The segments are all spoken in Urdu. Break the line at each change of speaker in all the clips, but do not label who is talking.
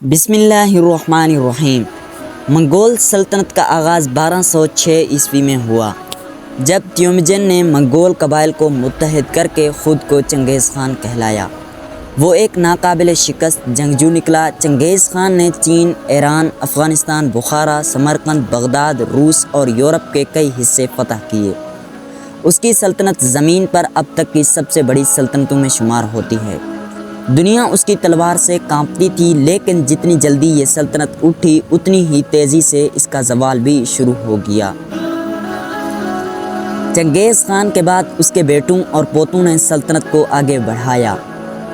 بسم اللہ الرحمن الرحیم۔ منگول سلطنت کا آغاز 1206 عیسوی میں ہوا، جب تیموجن نے منگول قبائل کو متحد کر کے خود کو چنگیز خان کہلایا۔ وہ ایک ناقابل شکست جنگجو نکلا۔ چنگیز خان نے چین، ایران، افغانستان، بخارا، سمرقند، بغداد، روس اور یورپ کے کئی حصے فتح کیے۔ اس کی سلطنت زمین پر اب تک کی سب سے بڑی سلطنتوں میں شمار ہوتی ہے۔ دنیا اس کی تلوار سے کانپتی تھی، لیکن جتنی جلدی یہ سلطنت اٹھی اتنی ہی تیزی سے اس کا زوال بھی شروع ہو گیا۔ چنگیز خان کے بعد اس کے بیٹوں اور پوتوں نے سلطنت کو آگے بڑھایا۔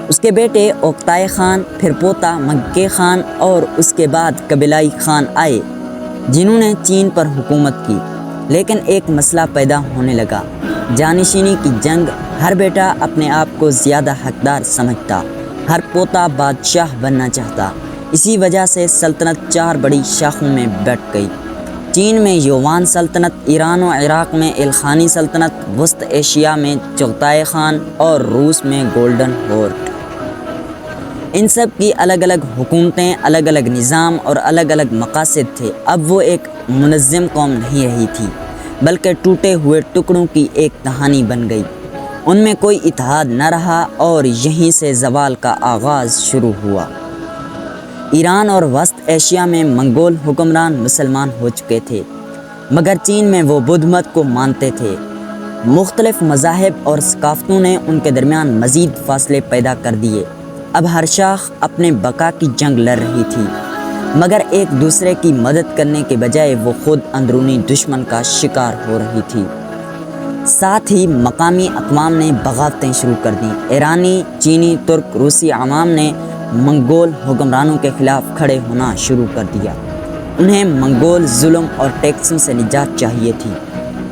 اس کے بیٹے اوکتائے خان، پھر پوتا مگکے خان اور اس کے بعد قبیلائی خان آئے، جنہوں نے چین پر حکومت کی۔ لیکن ایک مسئلہ پیدا ہونے لگا، جانشینی کی جنگ۔ ہر بیٹا اپنے آپ کو زیادہ حقدار سمجھتا، ہر پوتا بادشاہ بننا چاہتا۔ اسی وجہ سے سلطنت چار بڑی شاخوں میں بٹ گئی۔ چین میں یوان سلطنت، ایران و عراق میں الخانی سلطنت، وسط ایشیا میں چغتائی خان اور روس میں گولڈن ہورٹ۔ ان سب کی الگ الگ حکومتیں، الگ الگ نظام اور الگ الگ مقاصد تھے۔ اب وہ ایک منظم قوم نہیں رہی تھی، بلکہ ٹوٹے ہوئے ٹکڑوں کی ایک کہانی بن گئی۔ ان میں کوئی اتحاد نہ رہا اور یہیں سے زوال کا آغاز شروع ہوا۔ ایران اور وسط ایشیا میں منگول حکمران مسلمان ہو چکے تھے، مگر چین میں وہ بدھ مت کو مانتے تھے۔ مختلف مذاہب اور ثقافتوں نے ان کے درمیان مزید فاصلے پیدا کر دیے۔ اب ہر شاخ اپنے بقا کی جنگ لڑ رہی تھی، مگر ایک دوسرے کی مدد کرنے کے بجائے وہ خود اندرونی دشمن کا شکار ہو رہی تھی۔ ساتھ ہی مقامی اقوام نے بغاوتیں شروع کر دیں۔ ایرانی، چینی، ترک، روسی عوام نے منگول حکمرانوں کے خلاف کھڑے ہونا شروع کر دیا۔ انہیں منگول ظلم اور ٹیکسوں سے نجات چاہیے تھی۔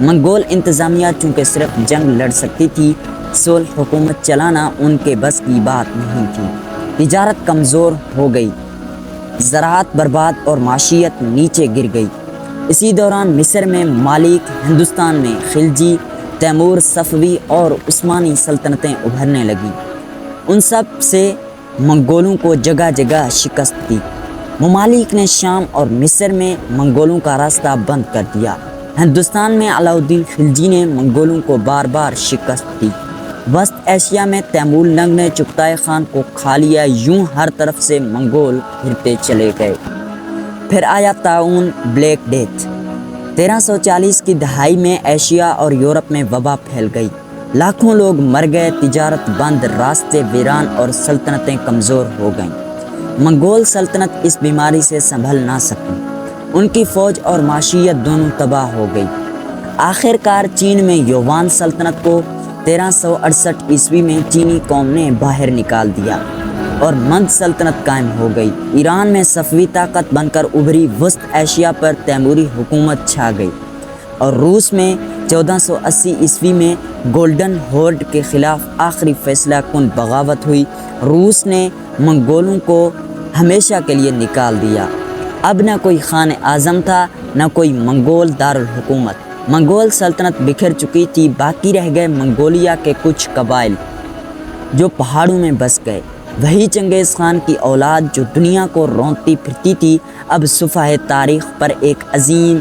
منگول انتظامیہ چونکہ صرف جنگ لڑ سکتی تھی، صلح حکومت چلانا ان کے بس کی بات نہیں تھی۔ تجارت کمزور ہو گئی، زراعت برباد اور معیشت نیچے گر گئی۔ اسی دوران مصر میں ممالک، ہندوستان میں خلجی، تیمور، صفوی اور عثمانی سلطنتیں ابھرنے لگیں۔ ان سب سے منگولوں کو جگہ جگہ شکست دی۔ ممالک نے شام اور مصر میں منگولوں کا راستہ بند کر دیا۔ ہندوستان میں علاؤالدین خلجی نے منگولوں کو بار بار شکست دی۔ وسط ایشیا میں تیمور لنگ نے چغتائی خان کو کھا لیا۔ یوں ہر طرف سے منگول گھرتے چلے گئے۔ پھر آیا طاعون، بلیک ڈیتھ۔ 1340 کی دہائی میں ایشیا اور یورپ میں وبا پھیل گئی۔ لاکھوں لوگ مر گئے، تجارت بند، راستے ویران اور سلطنتیں کمزور ہو گئیں۔ منگول سلطنت اس بیماری سے سنبھل نہ سکی۔ ان کی فوج اور معیشت دونوں تباہ ہو گئی۔ آخر کار چین میں یوان سلطنت کو 1368 عیسوی میں چینی قوم نے باہر نکال دیا اور مند سلطنت قائم ہو گئی۔ ایران میں صفوی طاقت بن کر ابھری، وسط ایشیا پر تیموری حکومت چھا گئی، اور روس میں 1480 عیسوی میں گولڈن ہورڈ کے خلاف آخری فیصلہ کن بغاوت ہوئی۔ روس نے منگولوں کو ہمیشہ کے لیے نکال دیا۔ اب نہ کوئی خان اعظم تھا، نہ کوئی منگول دارالحکومت۔ منگول سلطنت بکھر چکی تھی، باقی رہ گئے منگولیا کے کچھ قبائل جو پہاڑوں میں بس گئے۔ وہی چنگیز خان کی اولاد جو دنیا کو رونقتی پھرتی تھی، اب صفحۂ تاریخ پر ایک عظیم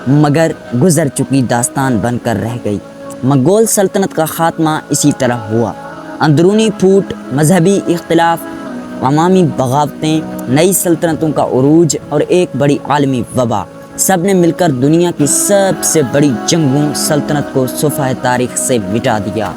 مگر گزر چکی داستان بن کر رہ گئی۔ منگول سلطنت کا خاتمہ اسی طرح ہوا۔ اندرونی پھوٹ، مذہبی اختلاف، عوامی بغاوتیں، نئی سلطنتوں کا عروج اور ایک بڑی عالمی وبا، سب نے مل کر دنیا کی سب سے بڑی جنگوں سلطنت کو صفحۂ تاریخ سے مٹا دیا۔